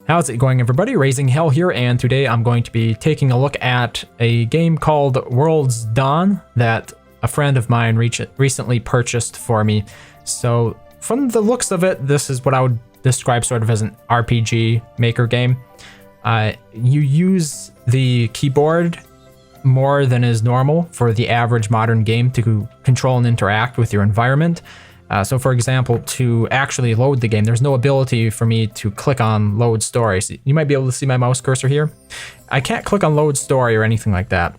How's it going, everybody? Raising Hell here, and today I'm going to be taking a look at a game called World's Dawn that a friend of mine recently purchased for me. So from the looks of it, this is what I would describe sort of as an RPG maker game. You use the keyboard more than is normal for the average modern game to control and interact with your environment. So for example, to actually load the game, there's no ability for me to click on load story. So you might be able to see my mouse cursor here. I can't click on load story or anything like that.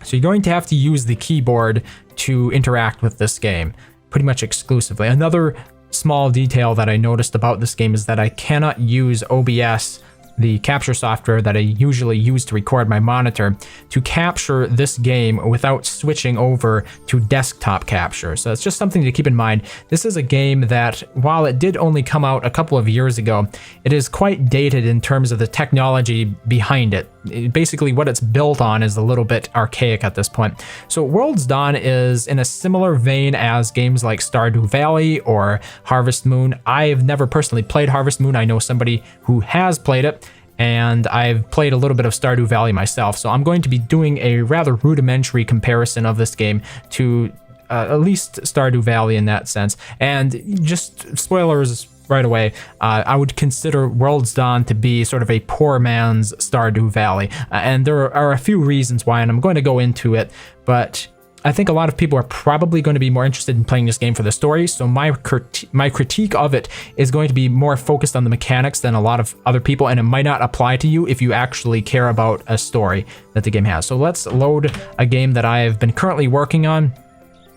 So you're going to have to use the keyboard to interact with this game, pretty much exclusively. Another small detail that I noticed about this game is that I cannot use OBS, the capture software that I usually use to record my monitor, to capture this game without switching over to desktop capture. So it's just something to keep in mind. This is a game that, while it did only come out a couple of years ago, it is quite dated in terms of the technology behind it. Basically, what it's built on is a little bit archaic at this point. So World's Dawn is in a similar vein as games like Stardew Valley or Harvest Moon. I've never personally played Harvest Moon. I know somebody who has played it, and I've played a little bit of Stardew Valley myself. So I'm going to be doing a rather rudimentary comparison of this game to at least Stardew Valley in that sense. And just spoilers right away, I would consider World's Dawn to be sort of a poor man's Stardew Valley. And there are a few reasons why, and I'm going to go into it, but I think a lot of people are probably going to be more interested in playing this game for the story, so my critique of it is going to be more focused on the mechanics than a lot of other people, and it might not apply to you if you actually care about a story that the game has. So let's load a game that I've been currently working on.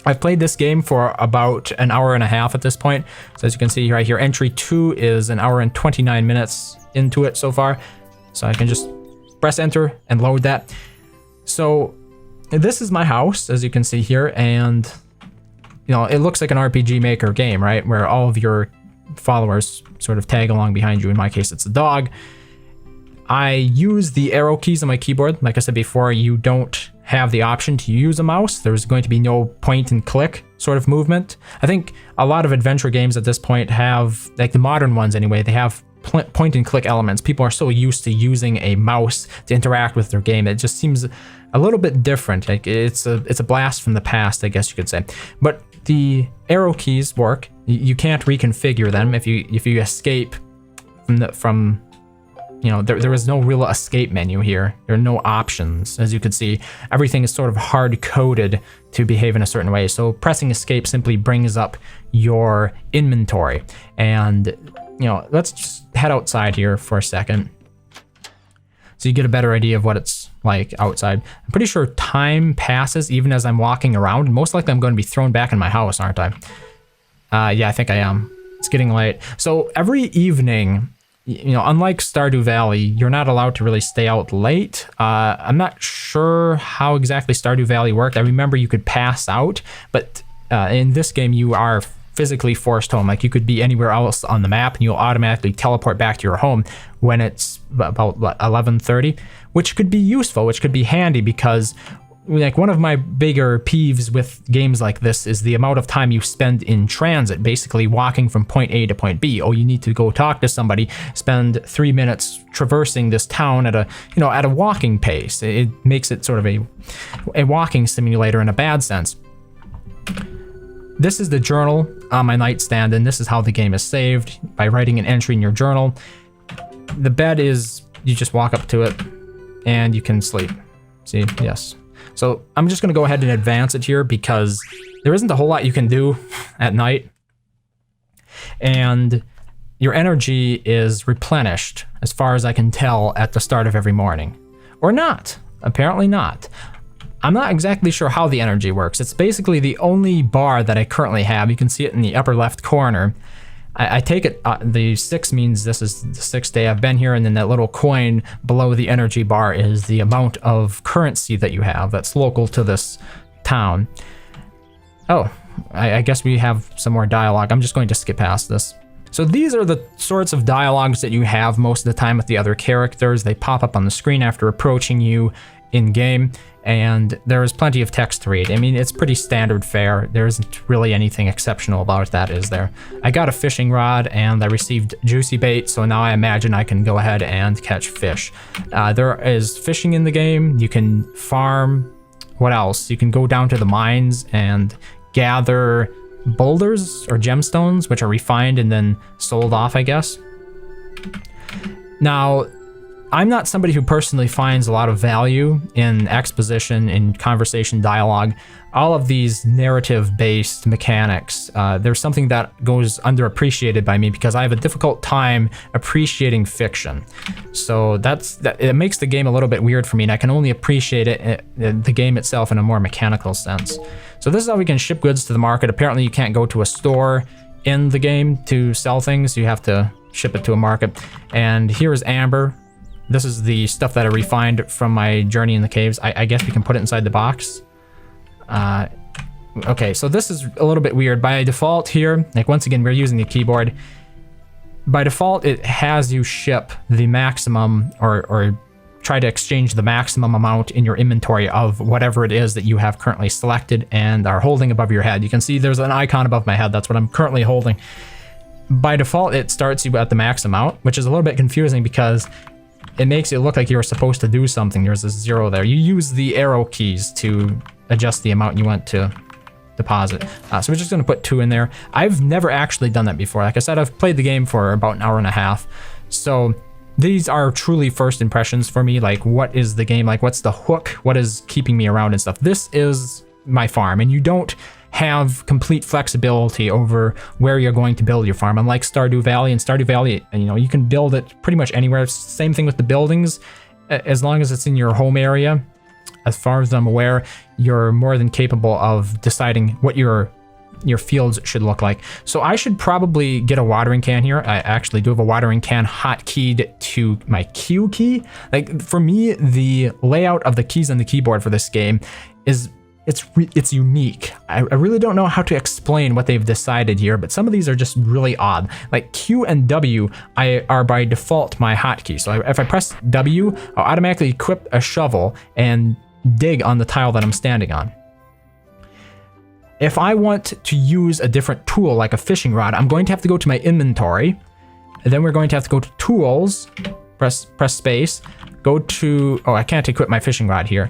I've played this game for about an hour and a half at this point. So as you can see right here, entry 2 is an hour and 29 minutes into it so far. So I can just press enter and load that. So this is my house, as you can see here, and you know, it looks like an RPG Maker game, right? Where all of your followers sort of tag along behind you. In my case, it's a dog. I use the arrow keys on my keyboard. Like I said before, you don't have the option to use a mouse. There's going to be no point and click sort of movement. I think a lot of adventure games at this point have, like the modern ones anyway, they have point and click elements. People are so used to using a mouse to interact with their game. It just seems a little bit different. Like it's a blast from the past, I guess you could say. But the arrow keys work. You can't reconfigure them if you escape from you know, there is no real escape menu here. There are no options. As you can see, everything is sort of hard-coded to behave in a certain way. So pressing escape simply brings up your inventory. And, you know, let's just head outside here for a second so you get a better idea of what it's like outside. I'm pretty sure time passes even as I'm walking around. Most likely I'm going to be thrown back in my house, aren't I? Yeah, I think I am. It's getting late. So every evening, you know, unlike Stardew Valley, you're not allowed to really stay out late. I'm not sure how exactly Stardew Valley worked. I remember you could pass out, but in this game you are physically forced home. Like you could be anywhere else on the map and you'll automatically teleport back to your home when it's about 11:30, which could be useful, which could be handy because like one of my bigger peeves with games like this is the amount of time you spend in transit, basically walking from point A to point B. Oh, you need to go talk to somebody, spend 3 minutes traversing this town at a walking pace. It makes it sort of a walking simulator in a bad sense. This is the journal on my nightstand, and this is how the game is saved, by writing an entry in your journal. The bed is, you just walk up to it and you can sleep. See, yes. So I'm just going to go ahead and advance it here because there isn't a whole lot you can do at night. And your energy is replenished, as far as I can tell, at the start of every morning. Or not. Apparently not. I'm not exactly sure how the energy works. It's basically the only bar that I currently have. You can see it in the upper left corner. I take it the 6 means this is the 6th day I've been here, and then that little coin below the energy bar is the amount of currency that you have that's local to this town. Oh, I guess we have some more dialogue. I'm just going to skip past this. So these are the sorts of dialogues that you have most of the time with the other characters. They pop up on the screen after approaching you in game, and there is plenty of text to read. I mean, it's pretty standard fare. There isn't really anything exceptional about that, is there? I got a fishing rod and I received juicy bait, so now I imagine I can go ahead and catch fish. There is fishing in the game. You can farm. What else? You can go down to the mines and gather boulders or gemstones, which are refined and then sold off, I guess. Now, I'm not somebody who personally finds a lot of value in exposition, in conversation, dialogue, all of these narrative-based mechanics. There's something that goes underappreciated by me because I have a difficult time appreciating fiction. So it makes the game a little bit weird for me, and I can only appreciate the game itself in a more mechanical sense. So this is how we can ship goods to the market. Apparently you can't go to a store in the game to sell things. You have to ship it to a market. And here is amber. This is the stuff that I refined from my journey in the caves. I guess we can put it inside the box. Okay, so this is a little bit weird. By default here, like once again, we're using the keyboard. By default, it has you ship the maximum or try to exchange the maximum amount in your inventory of whatever it is that you have currently selected and are holding above your head. You can see there's an icon above my head. That's what I'm currently holding. By default, it starts you at the max amount, which is a little bit confusing because it makes it look like you're supposed to do something. There's a 0 there. You use the arrow keys to adjust the amount you want to deposit. So we're just going to put 2 in there. I've never actually done that before. Like I said, I've played the game for about an hour and a half. So these are truly first impressions for me. Like, what is the game like? What's the hook? What is keeping me around and stuff? This is my farm, and you don't have complete flexibility over where you're going to build your farm. Unlike Stardew Valley, in Stardew Valley, you know, you can build it pretty much anywhere. Same thing with the buildings. As long as it's in your home area, as far as I'm aware, you're more than capable of deciding what your fields should look like. So I should probably get a watering can here. I actually do have a watering can hotkeyed to my Q key. Like, for me, the layout of the keys on the keyboard for this game is it's unique. I really don't know how to explain what they've decided here, but some of these are just really odd. Like Q and W are by default my hotkey. So if I press W, I'll automatically equip a shovel and dig on the tile that I'm standing on. If I want to use a different tool like a fishing rod, I'm going to have to go to my inventory, and then we're going to have to go to tools, press space, go to, oh, I can't equip my fishing rod here.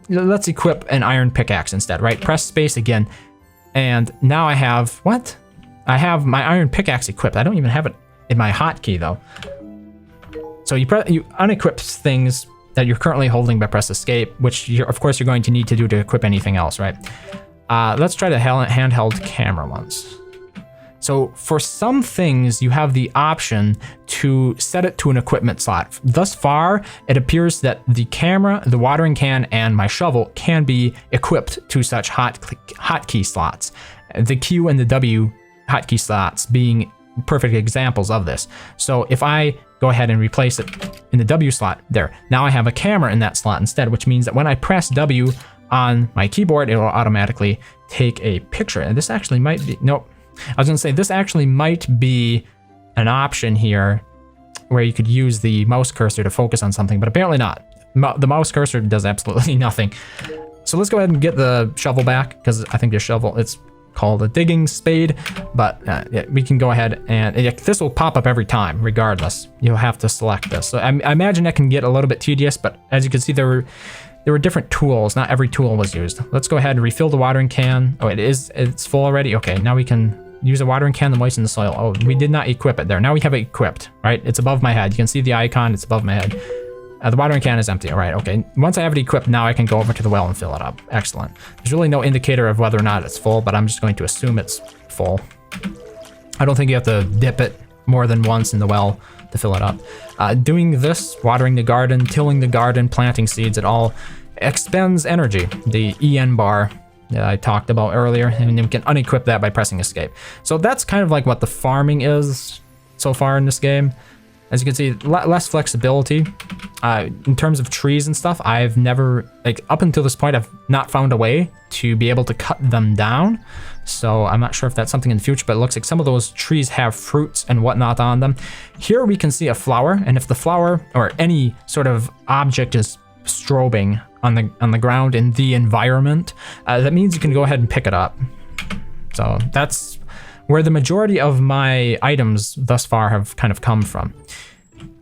Let's equip an iron pickaxe instead, right? Press space again, and now I have, what? I have my iron pickaxe equipped. I don't even have it in my hotkey though. So you unequip things that you're currently holding by press escape, which of course you're going to need to do to equip anything else, right? Let's try the handheld camera once. So for some things, you have the option to set it to an equipment slot. Thus far, it appears that the camera, the watering can, and my shovel can be equipped to such hotkey slots. The Q and the W hotkey slots being perfect examples of this. So if I go ahead and replace it in the W slot, there. Now I have a camera in that slot instead, which means that when I press W on my keyboard, it will automatically take a picture. And this actually might be, nope. I was gonna say, this actually might be an option here where you could use the mouse cursor to focus on something, but apparently not. The mouse cursor does absolutely nothing. So let's go ahead and get the shovel back, because I think the shovel, it's called a digging spade, but yeah, we can go ahead and this will pop up every time, regardless. You'll have to select this. So I imagine that can get a little bit tedious, but as you can see, there were different tools. Not every tool was used. Let's go ahead and refill the watering can. Oh, it's full already. Okay, now we can use a watering can to moisten the soil. Oh, we did not equip it there. Now we have it equipped, right? It's above my head. You can see the icon, it's above my head. The watering can is empty. All right, okay. Once I have it equipped, now I can go over to the well and fill it up. Excellent. There's really no indicator of whether or not it's full, but I'm just going to assume it's full. I don't think you have to dip it more than once in the well to fill it up. Doing this, watering the garden, tilling the garden, planting seeds, it all expends energy. The EN bar that I talked about earlier, and you can unequip that by pressing escape. So that's kind of like what the farming is so far in this game. As you can see, less flexibility. In terms of trees and stuff, I've never, like up until this point, I've not found a way to be able to cut them down. So I'm not sure if that's something in the future, but it looks like some of those trees have fruits and whatnot on them. Here we can see a flower, and if the flower or any sort of object is strobing, on the ground in the environment, that means you can go ahead and pick it up. So that's where the majority of my items thus far have kind of come from.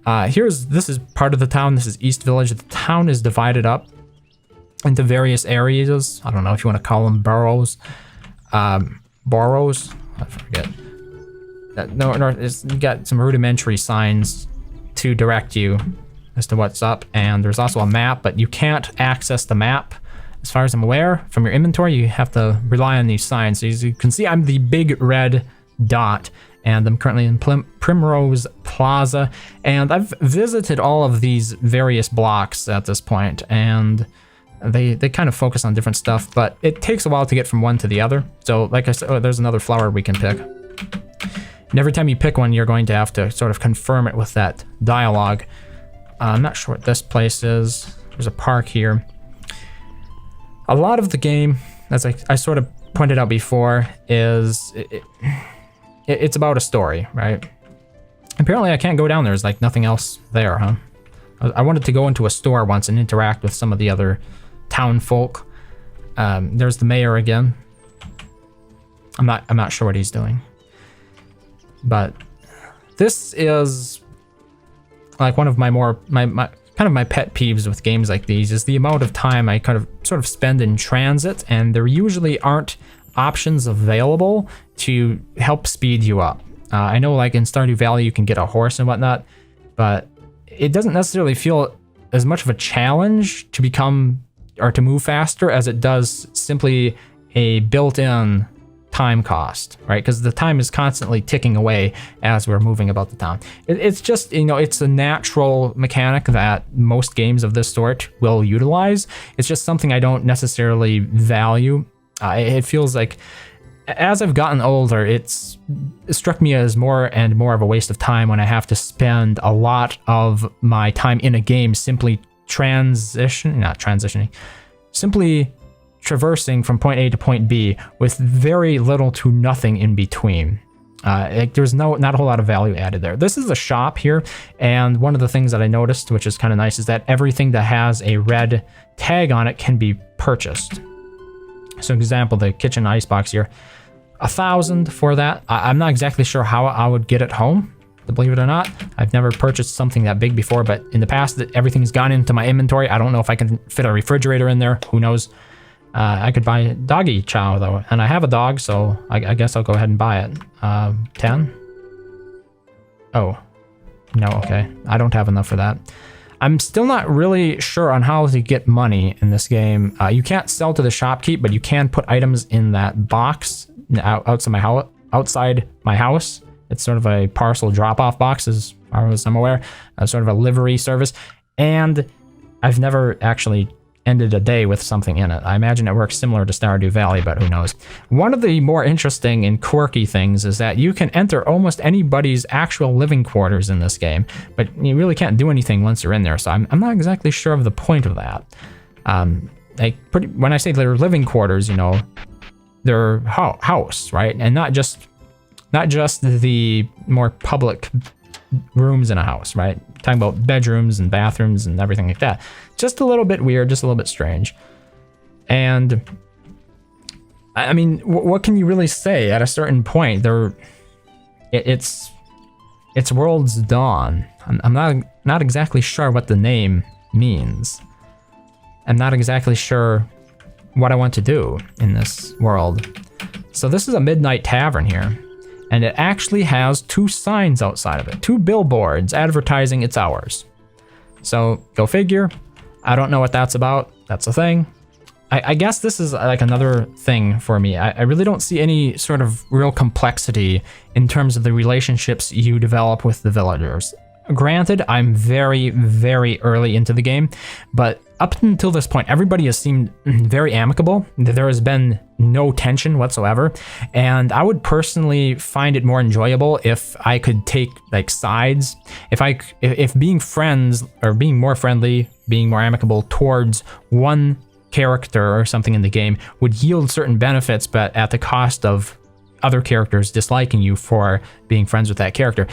This is part of the town. This is East Village. The town is divided up into various areas. I don't know if you want to call them boroughs. Boroughs? I forget. No, you got some rudimentary signs to direct you as to what's up, and there's also a map, but you can't access the map as far as I'm aware from your inventory. You have to rely on these signs. So as you can see, I'm the big red dot, and I'm currently in Primrose Plaza, and I've visited all of these various blocks at this point, and they kind of focus on different stuff, but it takes a while to get from one to the other. So like I said, there's another flower we can pick. And every time you pick one, you're going to have to sort of confirm it with that dialogue. I'm not sure what this place is. There's a park here. A lot of the game, as I sort of pointed out before, is it's about a story, right? Apparently I can't go down there. There's like nothing else there, huh? I wanted to go into a store once and interact with some of the other town folk. There's the mayor again. I'm not sure what he's doing. But this is like one of my kind of my pet peeves with games like these is the amount of time I kind of sort of spend in transit, and there usually aren't options available to help speed you up. I know like in Stardew Valley you can get a horse and whatnot, but it doesn't necessarily feel as much of a challenge to become or to move faster as it does simply a built-in time cost, right? Because the time is constantly ticking away as we're moving about the town. It's just, it's a natural mechanic that most games of this sort will utilize. It's just something I don't necessarily value. It feels like as I've gotten older, it struck me as more and more of a waste of time when I have to spend a lot of my time in a game simply simply traversing from point A to point B with very little to nothing in between. There's not a whole lot of value added there. This is a shop here, and one of the things that I noticed, which is kind of nice, is that everything that has a red tag on it can be purchased. So example, the kitchen icebox here, 1,000 for that. I'm not exactly sure how I would get it home, believe it or not. I've never purchased something that big before, but in the past everything's gone into my inventory. I don't know if I can fit a refrigerator in there. Who knows? I could buy doggy chow though, and I have a dog, so I guess I'll go ahead and buy it. 10? Oh, no, okay. I don't have enough for that. I'm still not really sure on how to get money in this game. You can't sell to the shopkeep, but you can put items in that box outside my house. It's sort of a parcel drop-off box, as far as I'm aware, sort of a livery service. And I've never actually ended a day with something in it. I imagine it works similar to Stardew Valley, but who knows. One of the more interesting and quirky things is that you can enter almost anybody's actual living quarters in this game, but you really can't do anything once you're in there, so I'm not exactly sure of the point of that. When I say they're living quarters, they're house, right? And not just the more public rooms in a house, right? Talking about bedrooms and bathrooms and everything like that. Just a little bit weird, just a little bit strange. And I mean, what can you really say at a certain point? It's World's Dawn. I'm not exactly sure what the name means. I'm not exactly sure what I want to do in this world. So this is a midnight tavern here. And it actually has 2 signs outside of it, 2 billboards advertising its hours. So go figure. I don't know what that's about. That's a thing. I guess this is like another thing for me. I really don't see any sort of real complexity in terms of the relationships you develop with the villagers. Granted, I'm very, very early into the game, but up until this point, everybody has seemed very amicable. There has been no tension whatsoever, and I would personally find it more enjoyable if I could take like sides. If being friends or being more friendly, being more amicable towards one character or something in the game would yield certain benefits, but at the cost of other characters disliking you for being friends with that character.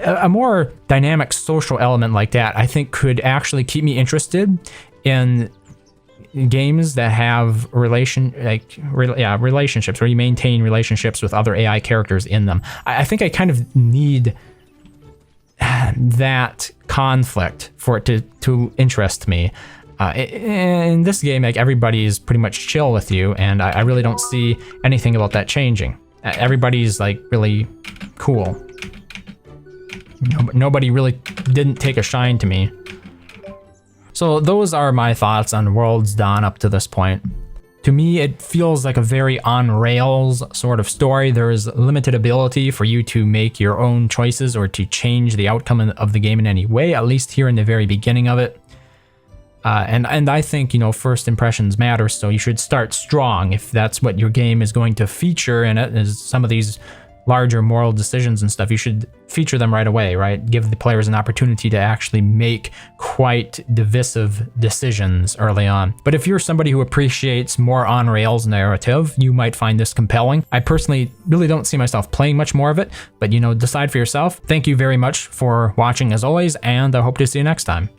A more dynamic social element like that, I think, could actually keep me interested in games that have relationships, where you maintain relationships with other AI characters in them. I think I kind of need that conflict for it to interest me. In this game, like, everybody is pretty much chill with you, and I really don't see anything about that changing. Everybody's like really cool. Nobody really didn't take a shine to me. So those are my thoughts on World's Dawn up to this point. To me, it feels like a very on rails sort of story. There is limited ability for you to make your own choices or to change the outcome of the game in any way, at least here in the very beginning of it. And I think, first impressions matter, so you should start strong if that's what your game is going to feature in it, is some of these larger moral decisions and stuff. You should feature them right away, right? Give the players an opportunity to actually make quite divisive decisions early on. But if you're somebody who appreciates more on-rails narrative, you might find this compelling. I personally really don't see myself playing much more of it, but decide for yourself. Thank you very much for watching as always, and I hope to see you next time.